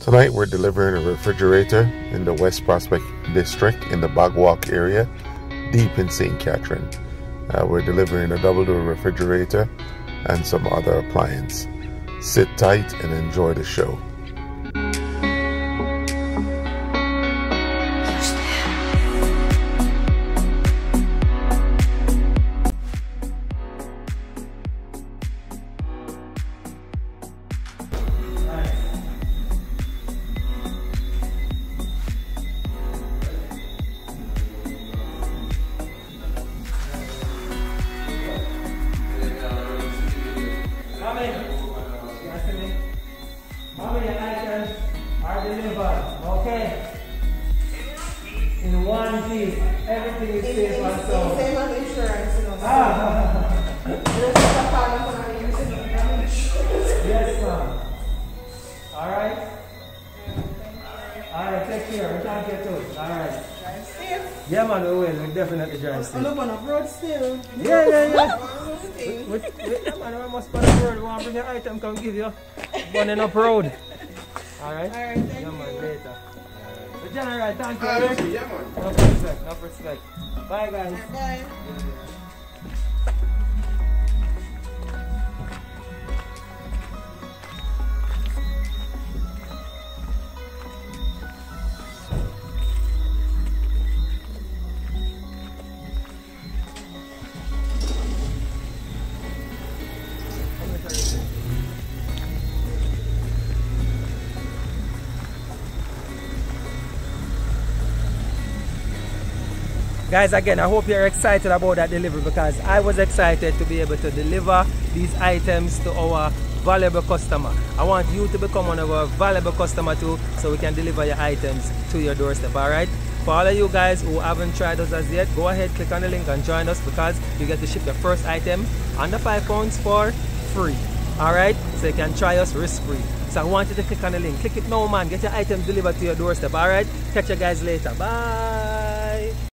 Tonight we're delivering a refrigerator in the West Prospect District in the Bagwalk area, deep in St. Catherine. We're delivering a double-door refrigerator and some other appliance. Sit tight and enjoy the show. Mommy, your items are delivered, okay? In one piece, everything is safe and sound. Same as insurance, you know. Yes, ma'am. Alright? Alright, take care. We can't get to it. Alright. Drive safe. Yeah, man, we will. We definitely drive safe. I'm not on road still. Yeah. Yeah, man, we must go on the road. We want to bring your item, come give you. Running up road. Alright? Alright, thank Yeah, you. man, later. But General, thank you. Yeah, man. No respect. Bye, guys. Bye. Guys, again, I hope you're excited about that delivery, because I was excited to be able to deliver these items to our valuable customer. I want you to become one of our valuable customer too, so we can deliver your items to your doorstep. Alright? For all of you guys who haven't tried us as yet, go ahead, click on the link and join us, because you get to ship your first item under £5 for free. Alright? So you can try us risk-free. So I want you to click on the link. Click it now, man. Get your items delivered to your doorstep. Alright? Catch you guys later. Bye.